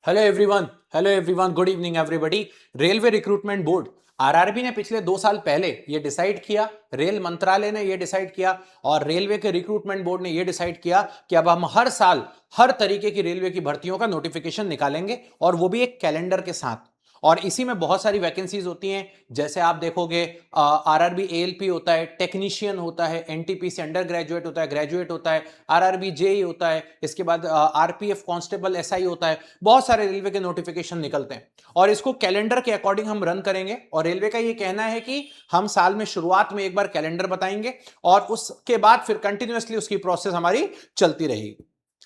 Hello everyone, good evening everybody. Railway recruitment board RRB ने पिछले 2 साल पहले ये डिसाइड किया, रेल मंत्रालय ने ये डिसाइड किया और रेलवे के रिक्रूटमेंट बोर्ड ने ये डिसाइड किया कि अब हम हर साल हर तरीके की रेलवे की भर्तियों का नोटिफिकेशन निकालेंगे और वो भी एक कैलेंडर के साथ। और इसी में बहुत सारी वैकेंसीज होती हैं, जैसे आप देखोगे आरआरबी एएलपी होता है, टेक्नीशियन होता है, एनटीपीसी अंडर ग्रेजुएट होता है, ग्रेजुएट होता है, आरआरबी जेई होता है, इसके बाद आरपीएफ कांस्टेबल एसआई होता है। बहुत सारे रेलवे के नोटिफिकेशन निकलते हैं और इसको कैलेंडर के अकॉर्डिंग हम रन करेंगे। और रेलवे का ये कहना है कि हम साल में शुरुआत में एक बार कैलेंडर बताएंगे और उसके बाद फिर कंटिन्यूअसली उसकी प्रोसेस हमारी चलती रहेगी।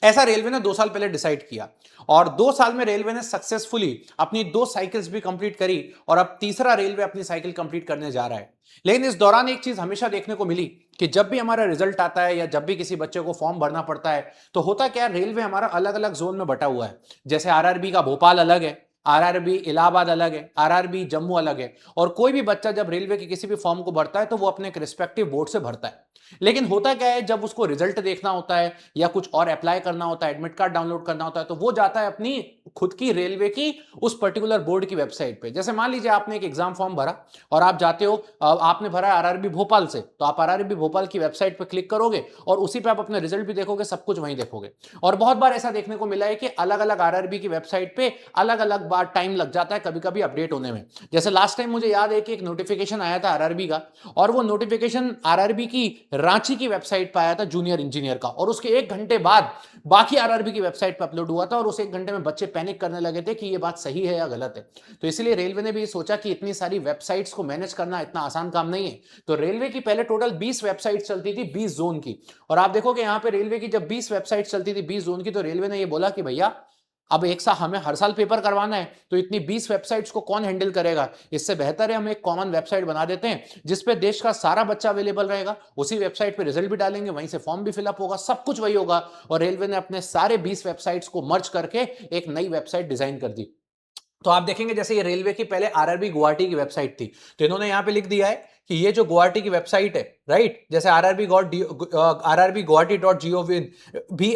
ऐसा रेलवे ने 2 साल पहले डिसाइड किया और 2 साल में रेलवे ने सक्सेसफुली अपनी 2 साइकिल्स भी कंप्लीट करी और अब तीसरा रेलवे अपनी साइकिल कंप्लीट करने जा रहा है। लेकिन इस दौरान एक चीज हमेशा देखने को मिली कि जब भी हमारा रिजल्ट आता है या जब भी किसी बच्चे को फॉर्म भरना पड़ता है तो होता क्या, रेलवे हमारा अलग अलग जोन में बटा हुआ है। जैसे आरआरबी का भोपाल अलग है, आरआरबी इलाहाबाद अलग है, आरआरबी जम्मू अलग है। और कोई भी बच्चा जब रेलवे के किसी भी फॉर्म को भरता है तो वो अपने रिस्पेक्टिव बोर्ड से भरता है। लेकिन होता क्या है, जब उसको रिजल्ट देखना होता है या कुछ और अप्लाई करना होता है, एडमिट कार्ड डाउनलोड करना होता है, तो वो जाता है अपनी खुद की रेलवे की उस पर्टिकुलर बोर्ड की वेबसाइट पे। जैसे मान लीजिए आपने एक एग्जाम फॉर्म भरा और आप जाते हो, आपने भरा आरआरबी भोपाल से, तो आप आरआरबी भोपाल की वेबसाइट पे क्लिक करोगे और उसी पे आप अपने रिजल्ट भी देखोगे, सब कुछ वहीं देखोगे। और बहुत बार ऐसा देखने को मिला है कि अलग अलग आरआरबी की वेबसाइट पे अलग अलग बार टाइम लग जाता है कभी कभी अपडेट होने में। जैसे लास्ट टाइम मुझे याद है कि एक नोटिफिकेशन आया था आरआरबी का और वो नोटिफिकेशन आरआरबी की रांची की वेबसाइट पर आया था जूनियर इंजीनियर का, और उसके 1 घंटे बाद बाकी आरआरबी की वेबसाइट पर अपलोड हुआ था और उस 1 घंटे में बच्चे पैनिक करने लगे थे कि ये बात सही है या गलत है। तो इसलिए रेलवे ने भी सोचा कि इतनी सारी वेबसाइट्स को मैनेज करना इतना आसान काम नहीं है। तो रेलवे की पहले टोटल 20 वेबसाइट चलती थी 20 जोन की। और आप देखोगे यहाँ पे रेलवे की जब 20 वेबसाइट चलती थी 20 जोन की, तो रेलवे ने ये बोला कि भैया अब एक साल हमें हर साल पेपर करवाना है तो इतनी 20 वेबसाइट्स को कौन हैंडल करेगा। इससे बेहतर है हम एक कॉमन वेबसाइट बना देते हैं जिसपे देश का सारा बच्चा अवेलेबल रहेगा, उसी वेबसाइट पे रिजल्ट भी डालेंगे, वहीं से फॉर्म भी फिलअप होगा, सब कुछ वही होगा। और रेलवे ने अपने सारे 20 वेबसाइट्स को मर्ज करके एक नई वेबसाइट डिजाइन कर दी। तो आप देखेंगे जैसे ये रेलवे की पहले आरआरबी गुवाहाटी की वेबसाइट थी, तो इन्होंने यहां पे लिख दिया है कि ये जो गुवाहाटी की वेबसाइट है, राइट, जैसे आरआरबी गुवाहाटी .gov भी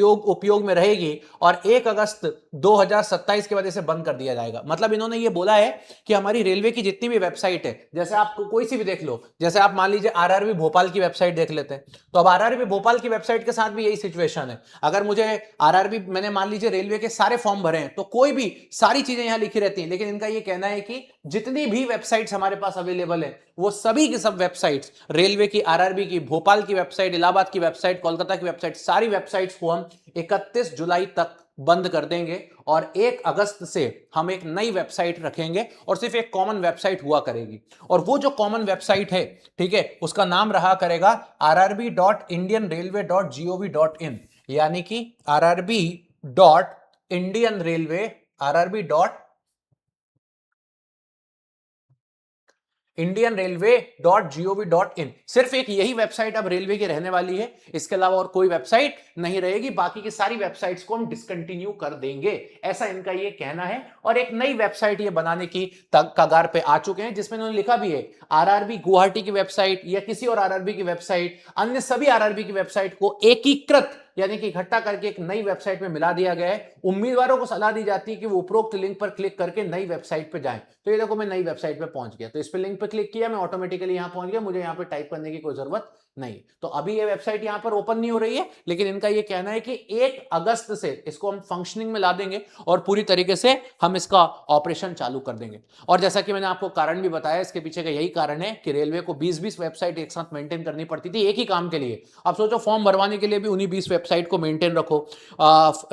उपयोग में रहेगी और 1 अगस्त 2027 के बाद इसे बंद कर दिया जाएगा। मतलब इन्होंने ये बोला है कि हमारी रेलवे की जितनी भी वेबसाइट है, जैसे आप कोई सी भी देख लो, जैसे आप मान लीजिए आरआरबी भोपाल की वेबसाइट देख लेते हैं, तो अब आरआरबी भोपाल की वेबसाइट के साथ भी यही सिचुएशन है। अगर मुझे आरआरबी, मैंने मान लीजिए रेलवे के सारे फॉर्म भरे हैं, तो कोई भी सारी चीजें यहां लिखी रहती हैं, लेकिन इनका ये कहना है कि जितनी भी वेबसाइट्स हमारे पास अवेलेबल है वो सभी की सब वेबसाइट्स, रेलवे की, आरआरबी की, भोपाल की वेबसाइट, इलाहाबाद की वेबसाइट, कोलकाता की वेबसाइट, सारी वेबसाइट्स को हम 31 जुलाई तक बंद कर देंगे और 1 अगस्त से हम एक नई वेबसाइट रखेंगे और सिर्फ एक कॉमन वेबसाइट हुआ करेगी। और वो जो कॉमन वेबसाइट है, ठीक है, उसका नाम रहा करेगा rrb.indianrailway.gov.in, यानी कि rrb.indianrailway.gov.in। सिर्फ एक यही वेबसाइट अब रेलवे की रहने वाली है, इसके अलावा और कोई वेबसाइट नहीं रहेगी। बाकी की सारी वेबसाइट्स को हम डिसकंटिन्यू कर देंगे, ऐसा इनका ये कहना है। और एक नई वेबसाइट ये बनाने की कगार पे आ चुके हैं, जिसमें उन्होंने लिखा भी है आरआरबी गुवाहाटी की वेबसाइट या किसी और आरआरबी की वेबसाइट, अन्य सभी आरआरबी की वेबसाइट को एकीकृत यानी कि इकट्ठा करके एक नई वेबसाइट में मिला दिया गया है। उम्मीदवारों को सलाह दी जाती है कि वो उपरोक्त लिंक पर क्लिक करके नई वेबसाइट पे जाएं। तो ये देखो मैं नई वेबसाइट पे पहुंच गया, तो इस पे लिंक पे क्लिक किया, मैं ऑटोमेटिकली यहां पहुंच गया, मुझे यहां पे टाइप करने की कोई जरूरत नहीं। तो अभी ये वेबसाइट यहां पर ओपन नहीं हो रही है, लेकिन इनका ये कहना है कि 1 अगस्त से इसको हम फंक्शनिंग में ला देंगे और पूरी तरीके से हम इसका ऑपरेशन चालू कर देंगे। और जैसा कि मैंने आपको कारण भी बताया, इसके पीछे का यही कारण है कि रेलवे को 20-20 वेबसाइट एक साथ मेंटेन करनी पड़ती थी एक ही काम के लिए। अब सोचो फॉर्म भरवाने के लिए भी उन्हीं 20 वेबसाइट को मेंटेन रखो,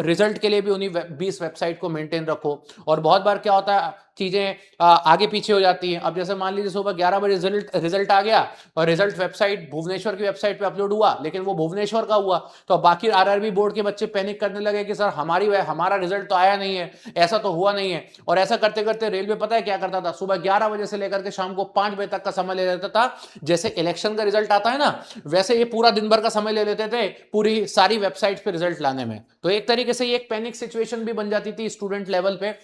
रिजल्ट के लिए भी उन्हीं 20 वेबसाइट को मेंटेन रखो। और बहुत बार क्या होता है, चीजें आगे पीछे हो जाती हैं। अब जैसे मान लीजिए सुबह 11 बजे रिजल्ट आ गया और रिजल्ट वेबसाइट भुवनेश्वर की वेबसाइट पे अपलोड हुआ, लेकिन वो भुवनेश्वर का हुआ, तो बाकी आरआरबी बोर्ड के बच्चे पैनिक करने लगे कि सर हमारा रिजल्ट तो आया नहीं है, ऐसा तो हुआ नहीं है। और ऐसा करते करते रेलवे पता है क्या करता था, सुबह 11 बजे से लेकर के शाम को 5 बजे तक का समय ले लेता था। जैसे इलेक्शन का रिजल्ट आता है ना, वैसे ये पूरा दिन भर का समय ले लेते थे पूरी सारी वेबसाइट पे रिजल्ट लाने में। तो एक तरीके से ये एक पैनिक सिचुएशन भी बन जाती थी स्टूडेंट लेवल पे।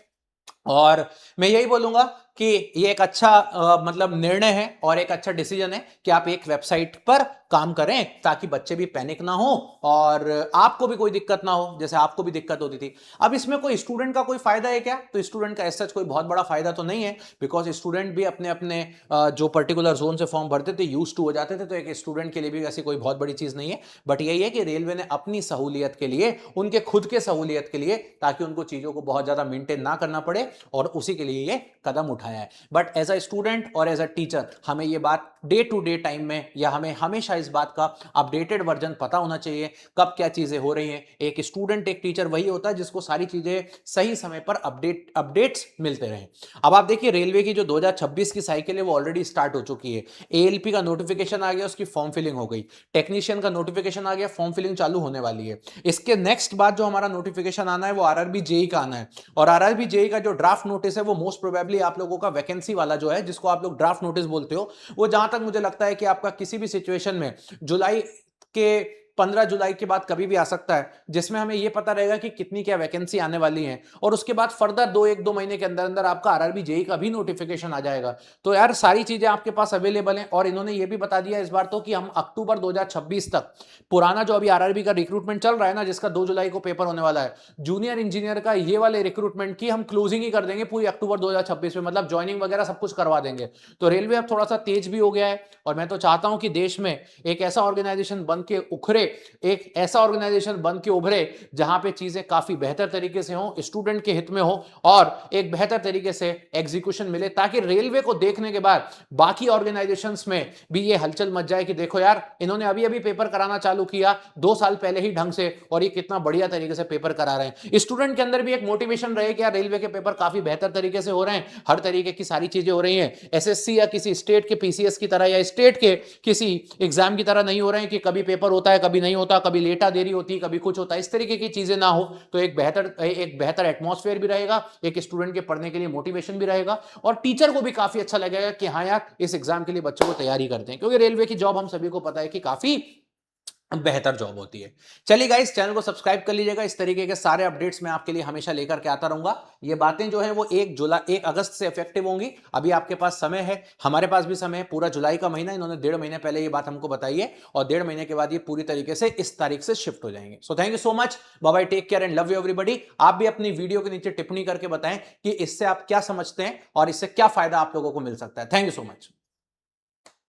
और मैं यही बोलूंगा कि ये एक अच्छा मतलब निर्णय है और एक अच्छा डिसीजन है कि आप एक वेबसाइट पर काम करें ताकि बच्चे भी पैनिक ना हो और आपको भी कोई दिक्कत ना हो, जैसे आपको भी दिक्कत होती थी। अब इसमें कोई स्टूडेंट का कोई फायदा है क्या? तो स्टूडेंट का ऐसा कोई बहुत बड़ा फायदा तो नहीं है, बिकॉज स्टूडेंट भी अपने अपने जो पर्टिकुलर जोन से फॉर्म भरते थे, यूज टू हो जाते थे, तो एक स्टूडेंट के लिए भी ऐसी कोई बहुत बड़ी चीज नहीं है। बट यही है कि रेलवे ने अपनी सहूलियत के लिए, उनके खुद के सहूलियत के लिए, ताकि उनको चीजों को बहुत ज्यादा मेंटेन ना करना पड़े, और उसी के लिए ये कदम उठाया है। बट एज अ स्टूडेंट और एज अ टीचर हमें ये बात डे टू डे टाइम में, या हमें हमेशा इस बात का अपडेटेड वर्जन पता होना चाहिए कब क्या चीजें हो रही हैं। एक स्टूडेंट, एक टीचर वही होता है जिसको सारी चीजें सही समय पर अपडेट्स मिलते रहें। अब आप देखिए, रेलवे की जो 2026 की साइकिल है वो ऑलरेडी स्टार्ट हो चुकी है। एएलपी का नोटिफिकेशन आ गया, उसकी फॉर्म फिलिंग हो गई। टेक्नीशियन का नोटिफिकेशन आ गया, फॉर्म फिलिंग चालू होने वाली है। इसके नेक्स्ट बाद जो हमारा नोटिफिकेशन आना है वो आरआरबी जेई का आना है। और आरआरबी जेई का जो ड्राफ्ट नोटिस है वो मोस्ट प्रोबेबली आप लोगों का वैकेंसी वाला जो है, जिसको आप लोग ड्राफ्ट नोटिस बोलते हो, वो जहां तक मुझे लगता है कि आपका किसी भी सिचुएशन में जुलाई के 15 जुलाई के बाद कभी भी आ सकता है, जिसमें हमें यह पता रहेगा कि कितनी क्या वैकेंसी आने वाली है। और उसके बाद फर्दर 1-2 महीने के अंदर अंदर आपका आरआरबी जेई का भी नोटिफिकेशन आ जाएगा। तो यार सारी चीजें आपके पास अवेलेबल हैं। और इन्होंने ये भी बता दिया इस बार तो कि हम अक्टूबर 2026 तक पुराना जो अभी आरआरबी का रिक्रूटमेंट चल रहा है ना, जिसका 2 जुलाई को पेपर होने वाला है, जूनियर इंजीनियर का ये वाले रिक्रूटमेंट की हम क्लोजिंग ही कर देंगे पूरी अक्टूबर 2026 में, मतलब ज्वाइनिंग वगैरह सब कुछ करवा देंगे। तो रेलवे अब थोड़ा सा तेज भी हो गया है। और मैं तो चाहता हूं कि देश में एक ऐसा ऑर्गेनाइजेशन बन के उखरे, एक ऐसा ऑर्गेनाइजेशन बन के उभरे जहां पे चीजें काफी बेहतर तरीके से हो, स्टूडेंट के हित में हो, और एक बेहतर तरीके से एग्जीक्यूशन मिले, ताकि रेलवे को देखने के बाद बाकी ऑर्गेनाइजेशंस में भी ये हलचल मच जाए कि देखो यार, इन्होंने अभी अभी पेपर कराना चालू किया 2 साल पहले ही ढंग से, और ये कितना बढ़िया तरीके से पेपर करा रहे हैं। स्टूडेंट के अंदर भी एक मोटिवेशन रहे कि यार रेलवे के पेपर काफी बेहतर तरीके से हो रहे हैं, हर तरीके की सारी चीजें हो रही हैं, एसएससी या किसी स्टेट के पीसीएस की तरह या स्टेट के किसी एग्जाम की तरह नहीं हो रहे हैं कि कभी पेपर होता है, कभी नहीं होता, कभी लेटा देरी होती है, कभी कुछ होता है। इस तरीके की चीजें ना हो, तो एक बेहतर एटमॉस्फेयर भी रहेगा, एक स्टूडेंट के पढ़ने के लिए मोटिवेशन भी रहेगा, और टीचर को भी काफी अच्छा लगेगा कि हाँ यार, इस एग्जाम के लिए बच्चों को तैयारी करते हैं, क्योंकि रेलवे की जॉब हम सभी को पता है कि काफी बेहतर जॉब होती है। चलिए गाइस, चैनल को सब्सक्राइब कर लीजिएगा। इस तरीके के सारे अपडेट्स मैं आपके लिए हमेशा लेकर के आता रहूंगा। ये बातें जो है वो 1 अगस्त से इफेक्टिव होंगी। अभी आपके पास समय है, हमारे पास भी समय है, पूरा जुलाई का महीना। इन्होंने 1.5 महीने पहले ये बात हमको बताई है, और 1.5 महीने के बाद ये पूरी तरीके से इस तारीख से शिफ्ट हो जाएंगे। So thank you so much, bye bye, take care and love you everybody. आप भी अपनी वीडियो के नीचे टिप्पणी करके बताएं कि इससे आप क्या समझते हैं और इससे क्या फायदा आप लोगों को मिल सकता है। Thank you so much.